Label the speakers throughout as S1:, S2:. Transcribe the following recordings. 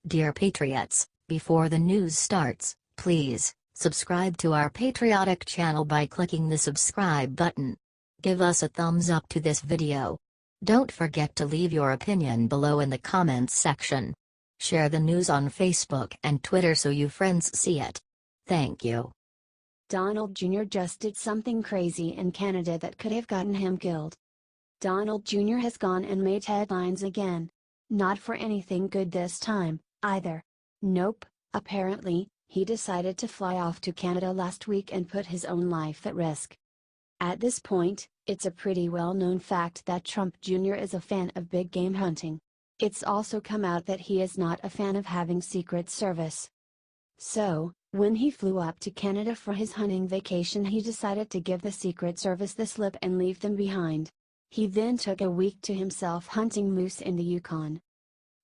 S1: Dear Patriots, before the news starts, please subscribe to our patriotic channel by clicking the subscribe button. Give us a thumbs up to this video. Don't forget to leave your opinion below in the comments section. Share the news on Facebook and Twitter so you friends see it. Thank you.
S2: Donald Jr. just did something crazy in Canada that could have gotten him killed. Donald Jr. has gone and made headlines again. Not for anything good this time, either. Nope, apparently, he decided to fly off to Canada last week and put his own life at risk. At this point, it's a pretty well-known fact that Trump Jr. is a fan of big game hunting. It's also come out that he is not a fan of having Secret Service. So, when he flew up to Canada for his hunting vacation, he decided to give the Secret Service the slip and leave them behind. He then took a week to himself hunting moose in the Yukon.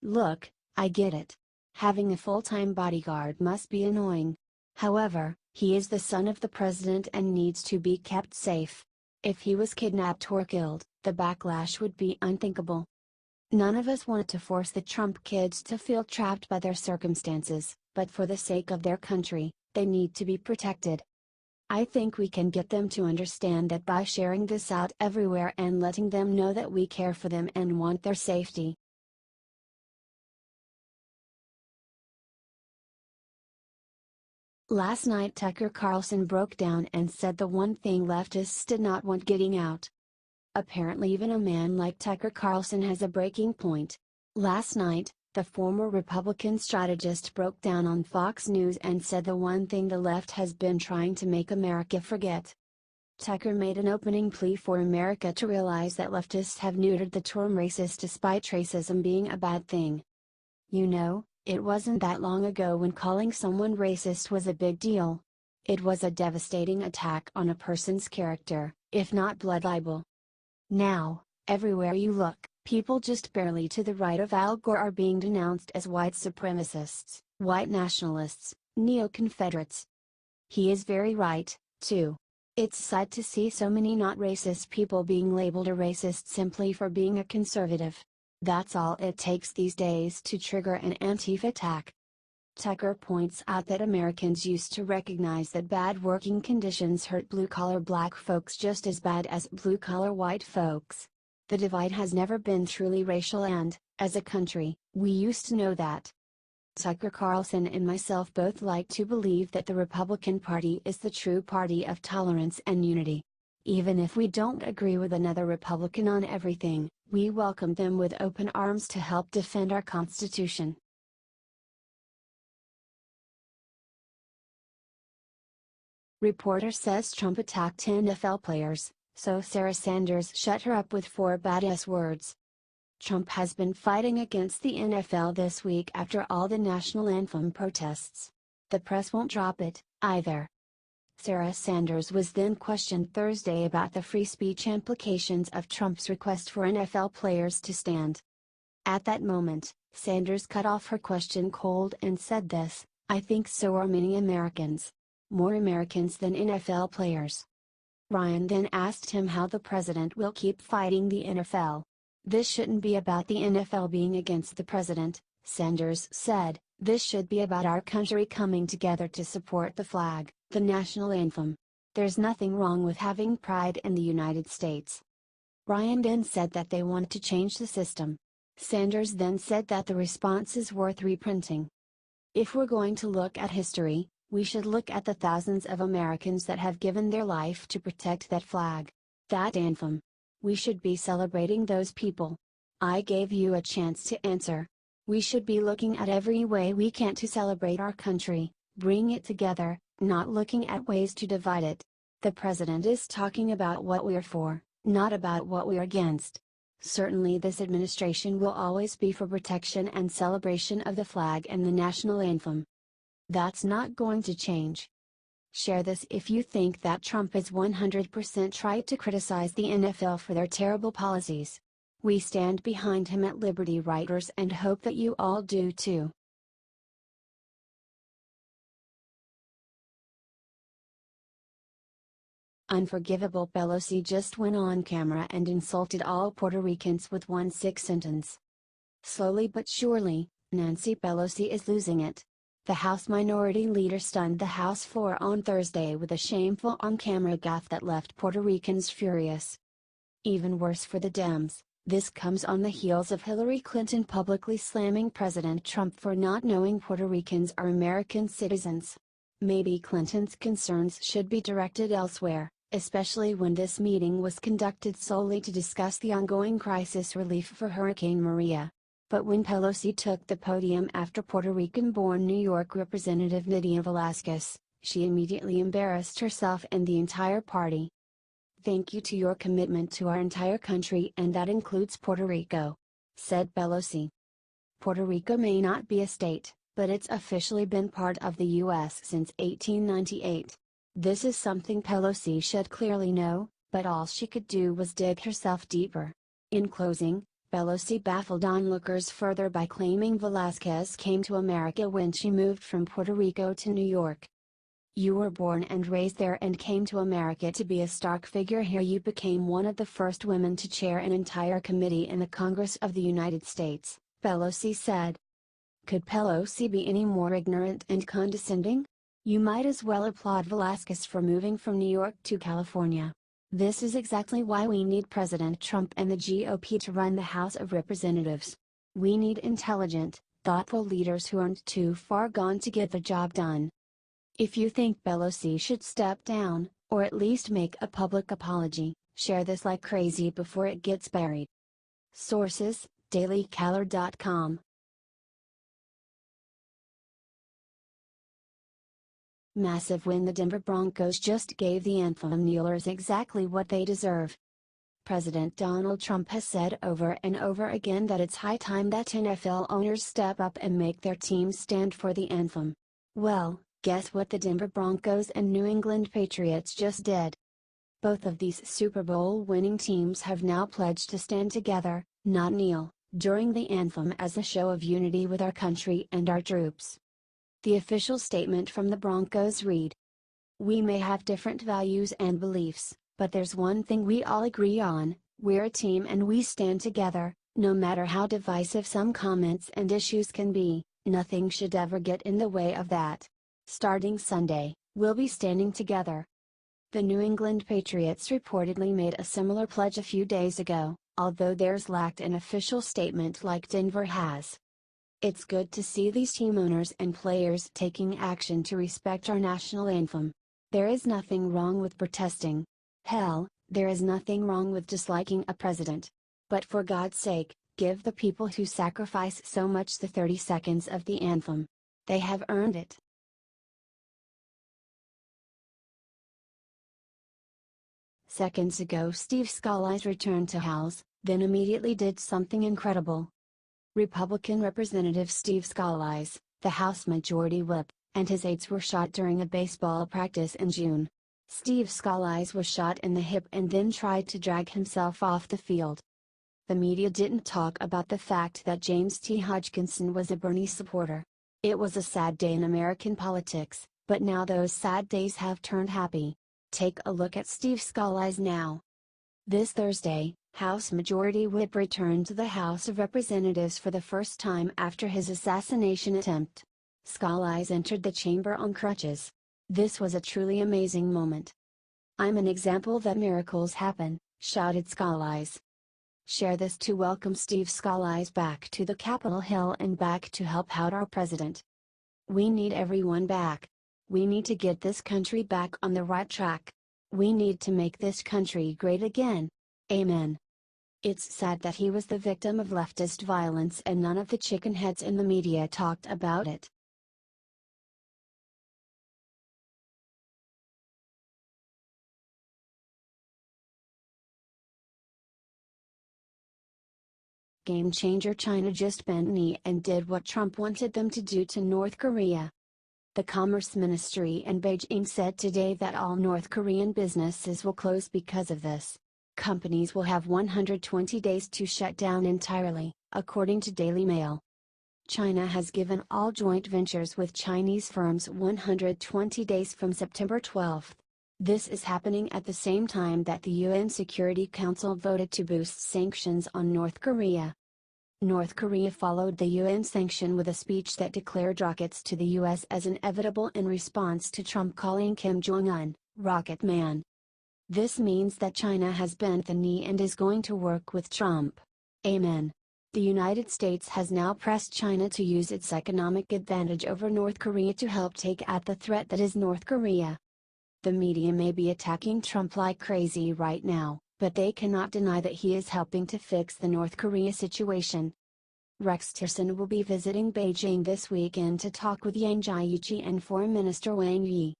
S2: Look, I get it. Having a full-time bodyguard must be annoying. However, he is the son of the president and needs to be kept safe. If he was kidnapped or killed, the backlash would be unthinkable. None of us want to force the Trump kids to feel trapped by their circumstances, but for the sake of their country, they need to be protected. I think we can get them to understand that by sharing this out everywhere and letting them know that we care for them and want their safety. Last night Tucker Carlson broke down and said the one thing leftists did not want getting out. Apparently even a man like Tucker Carlson has a breaking point. Last night, the former Republican strategist broke down on Fox News and said the one thing the left has been trying to make America forget. Tucker made an opening plea for America to realize that leftists have neutered the term racist despite racism being a bad thing. You know, it wasn't that long ago when calling someone racist was a big deal. It was a devastating attack on a person's character, if not blood libel. Now, everywhere you look, people just barely to the right of Al Gore are being denounced as white supremacists, white nationalists, neo-Confederates. He is very right, too. It's sad to see so many not racist people being labeled a racist simply for being a conservative. That's all it takes these days to trigger an Antifa attack. Tucker points out that Americans used to recognize that bad working conditions hurt blue-collar black folks just as bad as blue-collar white folks. The divide has never been truly racial and, as a country, we used to know that. Tucker Carlson and myself both like to believe that the Republican Party is the true party of tolerance and unity. Even if we don't agree with another Republican on everything, we welcome them with open arms to help defend our Constitution. Reporter says Trump attacked NFL players, so Sarah Sanders shut her up with 4 badass words. Trump has been fighting against the NFL this week after all the national anthem protests. The press won't drop it, either. Sarah Sanders was then questioned Thursday about the free speech implications of Trump's request for NFL players to stand. At that moment, Sanders cut off her question cold and said this, "I think so are many Americans. More Americans than NFL players." Ryan then asked him how the president will keep fighting the NFL. "This shouldn't be about the NFL being against the president," Sanders said, "this should be about our country coming together to support the flag, the national anthem. There's nothing wrong with having pride in the United States." Ryan then said that they want to change the system. Sanders then said that the response is worth reprinting. "If we're going to look at history, we should look at the thousands of Americans that have given their life to protect that flag, that anthem. We should be celebrating those people. I gave you a chance to answer. We should be looking at every way we can to celebrate our country, bring it together, not looking at ways to divide it. The president is talking about what we're for, not about what we're against. Certainly this administration will always be for protection and celebration of the flag and the national anthem. That's not going to change." Share this if you think that Trump is 100% right to criticize the NFL for their terrible policies. We stand behind him at Liberty Writers and hope that you all do too. Unforgivable. Pelosi just went on camera and insulted all Puerto Ricans with one sick sentence. Slowly but surely, Nancy Pelosi is losing it. The House Minority Leader stunned the House floor on Thursday with a shameful on-camera gaffe that left Puerto Ricans furious. Even worse for the Dems, this comes on the heels of Hillary Clinton publicly slamming President Trump for not knowing Puerto Ricans are American citizens. Maybe Clinton's concerns should be directed elsewhere, especially when this meeting was conducted solely to discuss the ongoing crisis relief for Hurricane Maria. But when Pelosi took the podium after Puerto Rican-born New York Representative Nydia Velázquez, she immediately embarrassed herself and the entire party. "Thank you to your commitment to our entire country, and that includes Puerto Rico," said Pelosi. Puerto Rico may not be a state, but it's officially been part of the U.S. since 1898. This is something Pelosi should clearly know, but all she could do was dig herself deeper. In closing, Pelosi baffled onlookers further by claiming Velázquez came to America when she moved from Puerto Rico to New York. "You were born and raised there and came to America to be a stark figure here. You became one of the first women to chair an entire committee in the Congress of the United States," Pelosi said. Could Pelosi be any more ignorant and condescending? You might as well applaud Velázquez for moving from New York to California. This is exactly why we need President Trump and the GOP to run the House of Representatives. We need intelligent, thoughtful leaders who aren't too far gone to get the job done. If you think Pelosi should step down, or at least make a public apology, share this like crazy before it gets buried. Sources: dailycaller.com. Massive win. The Denver Broncos just gave the anthem kneelers exactly what they deserve. President Donald Trump has said over and over again that it's high time that NFL owners step up and make their teams stand for the anthem. Well, guess what the Denver Broncos and New England Patriots just did? Both of these Super Bowl winning teams have now pledged to stand together, not kneel, during the anthem as a show of unity with our country and our troops. The official statement from the Broncos read: "We may have different values and beliefs, but there's one thing we all agree on: we're a team and we stand together, no matter how divisive some comments and issues can be. Nothing should ever get in the way of that. Starting Sunday, we'll be standing together." The New England Patriots reportedly made a similar pledge a few days ago, although theirs lacked an official statement like Denver has. It's good to see these team owners and players taking action to respect our national anthem. There is nothing wrong with protesting. Hell, there is nothing wrong with disliking a president. But for God's sake, give the people who sacrifice so much the 30 seconds of the anthem. They have earned it. Seconds ago, Steve Scalise returned to House, then immediately did something incredible. Republican Representative Steve Scalise, the House Majority Whip, and his aides were shot during a baseball practice in June. Steve Scalise was shot in the hip and then tried to drag himself off the field. The media didn't talk about the fact that James T. Hodgkinson was a Bernie supporter. It was a sad day in American politics, but now those sad days have turned happy. Take a look at Steve Scalise now. This Thursday, House Majority Whip returned to the House of Representatives for the first time after his assassination attempt. Scalise entered the chamber on crutches. This was a truly amazing moment. "I'm an example that miracles happen," shouted Scalise. Share this to welcome Steve Scalise back to the Capitol Hill and back to help out our president. We need everyone back. We need to get this country back on the right track. We need to make this country great again. Amen. It's sad that he was the victim of leftist violence and none of the chicken heads in the media talked about it. Game changer. China just bent knee and did what Trump wanted them to do to North Korea. The Commerce Ministry in Beijing said today that all North Korean businesses will close because of this. Companies will have 120 days to shut down entirely, according to Daily Mail. China has given all joint ventures with Chinese firms 120 days from September 12. This is happening at the same time that the UN Security Council voted to boost sanctions on North Korea. North Korea followed the UN sanction with a speech that declared rockets to the US as inevitable in response to Trump calling Kim Jong-un, Rocket Man. This means that China has bent the knee and is going to work with Trump. Amen. The United States has now pressed China to use its economic advantage over North Korea to help take out the threat that is North Korea. The media may be attacking Trump like crazy right now, but they cannot deny that he is helping to fix the North Korea situation. Rex Tillerson will be visiting Beijing this weekend to talk with Yang Jiechi and Foreign Minister Wang Yi.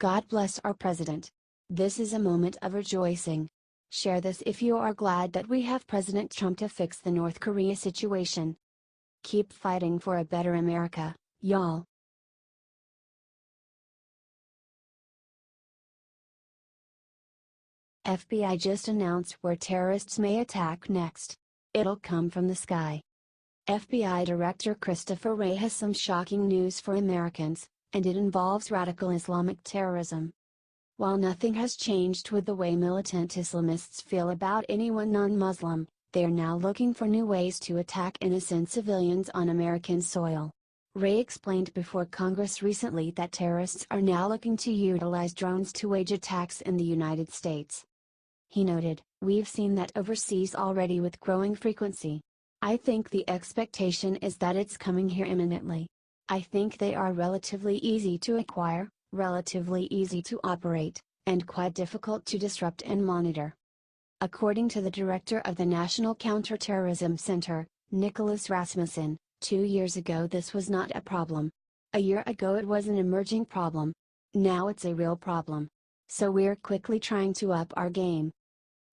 S2: God bless our president. This is a moment of rejoicing. Share this if you are glad that we have President Trump to fix the North Korea situation. Keep fighting for a better America, y'all. FBI just announced where terrorists may attack next. It'll come from the sky. FBI Director Christopher Wray has some shocking news for Americans, and it involves radical Islamic terrorism. While nothing has changed with the way militant Islamists feel about anyone non-Muslim, they are now looking for new ways to attack innocent civilians on American soil. Wray explained before Congress recently that terrorists are now looking to utilize drones to wage attacks in the United States. He noted, "We've seen that overseas already with growing frequency. I think the expectation is that it's coming here imminently. I think they are relatively easy to acquire, relatively easy to operate, and quite difficult to disrupt and monitor." According to the director of the National Counterterrorism Center, Nicholas Rasmussen, 2 years ago this was not a problem. A year ago it was an emerging problem. Now it's a real problem. So we're quickly trying to up our game.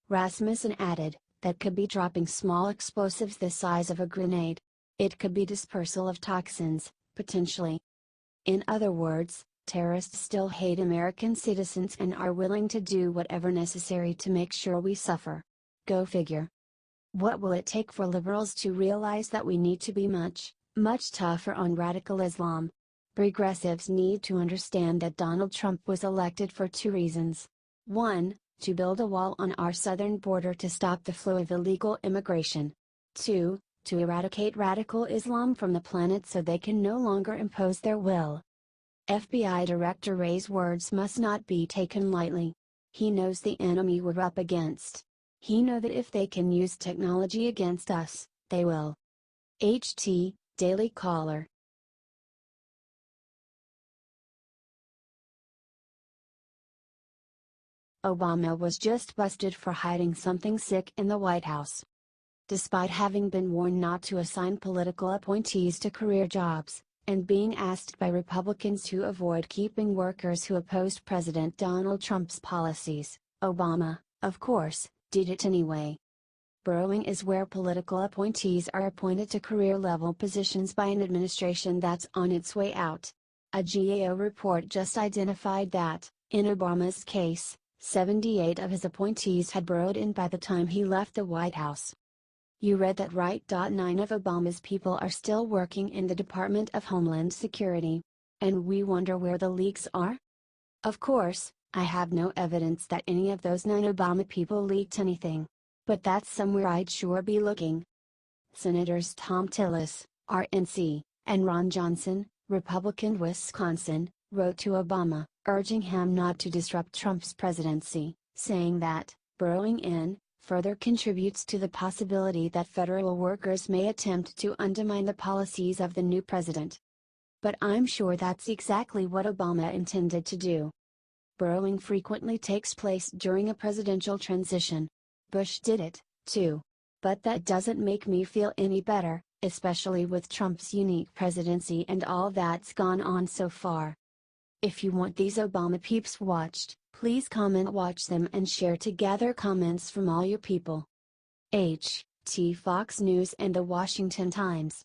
S2: Rasmussen added, that could be dropping small explosives the size of a grenade. It could be dispersal of toxins, potentially. In other words, terrorists still hate American citizens and are willing to do whatever necessary to make sure we suffer. Go figure. What will it take for liberals to realize that we need to be much, much tougher on radical Islam? Progressives need to understand that Donald Trump was elected for 2 reasons. 1, to build a wall on our southern border to stop the flow of illegal immigration. 2, to eradicate radical Islam from the planet so they can no longer impose their will. FBI Director Wray's words must not be taken lightly. He knows the enemy we're up against. He knows that if they can use technology against us, they will. HT, Daily Caller. Obama was just busted for hiding something sick in the White House. Despite having been warned not to assign political appointees to career jobs, and being asked by Republicans to avoid keeping workers who opposed President Donald Trump's policies, Obama, of course, did it anyway. Burrowing is where political appointees are appointed to career-level positions by an administration that's on its way out. A GAO report just identified that, in Obama's case, 78 of his appointees had burrowed in by the time he left the White House. You read that right. 9 of Obama's people are still working in the Department of Homeland Security. And we wonder where the leaks are? Of course, I have no evidence that any of those 9 Obama people leaked anything. But that's somewhere I'd sure be looking. Senators Tom Tillis, RNC, and Ron Johnson, Republican Wisconsin, wrote to Obama, urging him not to disrupt Trump's presidency, saying that, burrowing in, further contributes to the possibility that federal workers may attempt to undermine the policies of the new president. But I'm sure that's exactly what Obama intended to do. Burrowing frequently takes place during a presidential transition. Bush did it, too. But that doesn't make me feel any better, especially with Trump's unique presidency and all that's gone on so far. If you want these Obama peeps watched, please comment watch them and share to gather comments from all you people. T Fox News and The Washington Times.